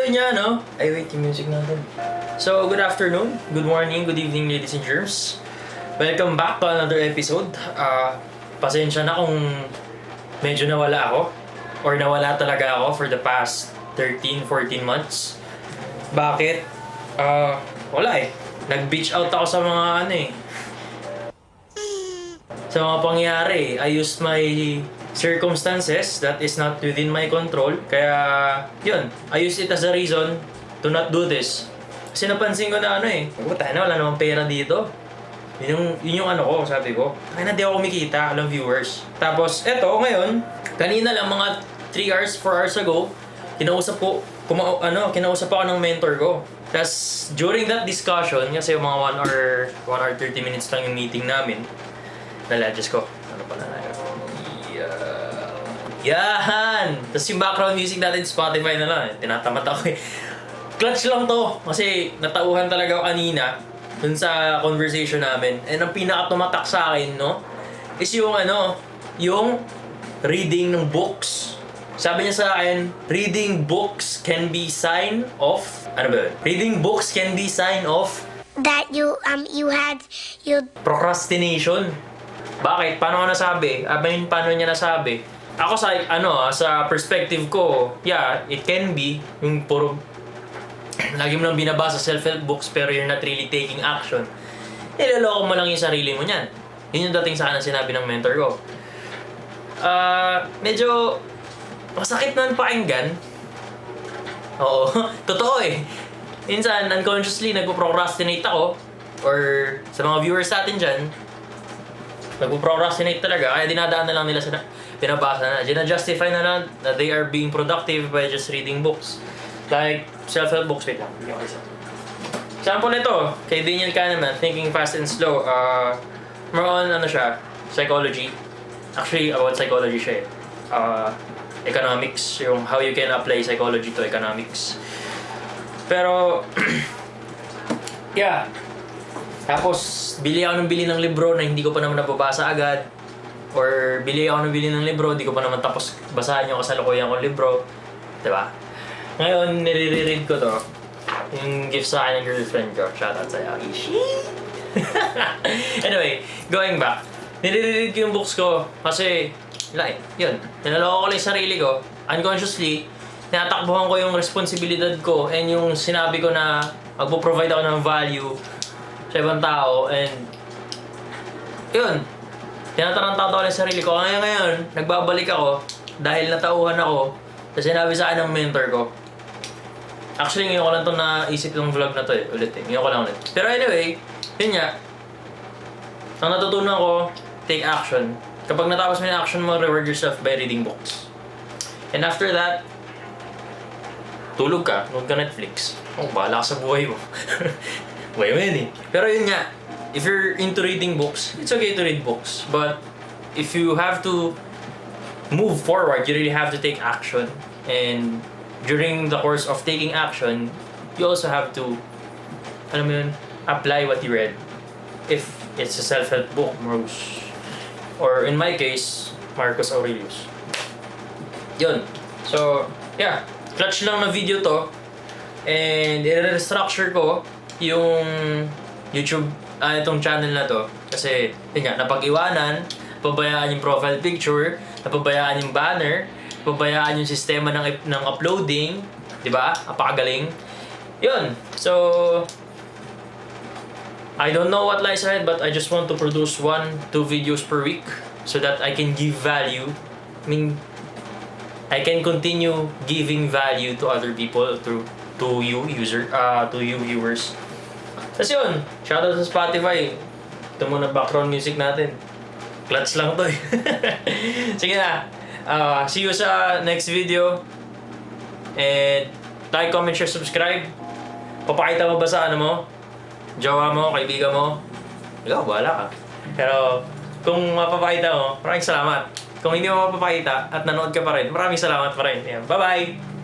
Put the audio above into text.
yun nga, no? Ay, wait, yung music natin. So, good afternoon, good morning, good evening, ladies and germs. Welcome back to another episode. Pasensya na kung medyo nawala ako. Or nawala talaga ako for the past 13-14 months. Bakit? Wala eh. Nag-beach out ako sa mga sa mga pangyayari. I used my circumstances that is not within my control. Kaya, yun. I used it as a reason to not do this. Kasi napansin ko na wala namang pera dito. Yun yung ko, sabi ko. Kaya na di ako kumikita, alam viewers. Tapos, eto, ngayon, kanina lang mga 3 hours, 4 hours ago, kinausap ako ng mentor ko. Tapos, during that discussion, kasi yung mga 1 hour 30 minutes lang yung meeting namin, Diyos ko, ano pala na yun? Yan! Tapos yung background music natin, Spotify na lang. Tinatamad ako eh. Clutch lang to. Kasi natauhan talaga ako kanina dun sa conversation namin. And ang pinaka-tumatak sa akin, no? Is yung yung reading ng books. Sabi niya sa akin, reading books can be sign of... Ano ba yun? Reading books can be sign of... That you had procrastination. Bakit? Paano ko nasabi? Paano niya nasabi? Ako sa perspective ko, yeah, it can be yung puro lagi mo lang binabasa self-help books pero you're not really taking action. Niloloko mo lang yung sarili mo niyan. Yun yung dating sa akin sinabi ng mentor ko. Medyo masakit naman pakinggan. Oo, totoo eh. Minsan, unconsciously, nagpo-procrastinate ako. Or sa mga viewers natin dyan, nagpo-procrastinate talaga. Kaya dinadaan na lang nila sa pinabasa na. Gina-justify na lang that they are being productive by just reading books. Like, self-help books. Wait lang. Example nito, kay Daniel Kahneman, Thinking Fast and Slow. More on, psychology. Actually, about psychology siya eh. Economics. Yung how you can apply psychology to economics. Pero, yeah. Tapos, bili ng libro na hindi ko pa naman nababasa agad. Or bili ako ng libro, di ko pa naman tapos basahin yung kasalukuyan kong libro. Diba? Ngayon, nire-read ko to. Yung gift sa akin ng girlfriend ko. Shoutout sa'yo, Ishi! Anyway, going back. Nire-read ko yung books ko. Kasi, yun. Tinaloko ko lang yung sarili ko. Unconsciously, tinatakbuhan ko yung responsibilidad ko and yung sinabi ko na magpo-provide ako ng value sa ibang tao. And, yun. Tinatarantado ko lang yung sarili ko. Ngayon, nagbabalik ako dahil natauhan ako sa sinabi sa akin ng mentor ko. Actually, ngayon ko lang itong naisip yung vlog na to ulit eh. Ngayon ko lang ulit. Pero anyway, yun nga. Ang natutunan ko, take action. Kapag natapos mo yung action mo, reward yourself by reading books. And after that, tulog ka, nung ka Netflix. Bahala ka sa buhay mo. Buhay mo yun eh. Pero yun nga, if you're into reading books, it's okay to read books. But if you have to move forward, you really have to take action. And during the course of taking action, you also have to, apply what you read. If it's a self-help book, or in my case, Marcus Aurelius. Yun. So, yeah. Clutch lang na video to. And i-restructure ko yung YouTube, itong channel na to. Kasi, yun nga, napag-iwanan, pabayaan yung profile picture, napabayaan yung banner, pabayaan yung sistema ng uploading, di ba? Apakagaling. Yun. So, I don't know what lies ahead, but I just want to produce 1-2 videos per week so that I can give value. I can continue giving value to other people to you viewers. Tapos yun, shoutout sa Spotify. Ito muna background music natin. Clutch lang to eh. Sige na. See you sa next video. And like, comment, share, subscribe. Papakita mo ba sa jowa mo, kaibigan mo? Ikaw, bahala ka. Pero kung mapapakita mo, maraming salamat. Kung hindi mo mapapakita at nanood ka pa rin, maraming salamat pa rin. Bye-bye!